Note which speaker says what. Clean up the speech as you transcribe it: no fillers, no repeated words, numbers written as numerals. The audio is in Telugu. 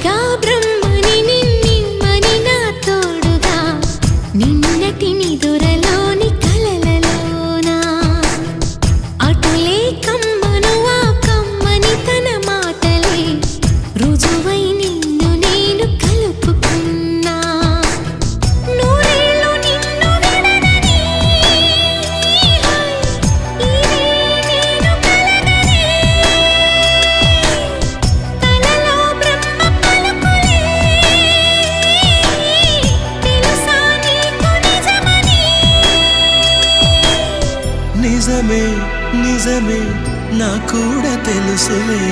Speaker 1: సాక్షిగా బ్రహ్మని నిన్నిమ్మని నా తోడుగా నిన్నటి నిదురలోని కలలలోనా అటులే కమ్మను ఆ కమ్మని తన మాటలే రుజువై నిన్ను నేను కలుపుకున్నా నూరేళ్ళు నిన్ను విడనని ఇదే నేను కలగని తలలో బ్రహ్మ పలుకులే తెలుసా నీకు నిజమని
Speaker 2: నిజమే నిజమే నా కూడా తెలుసులే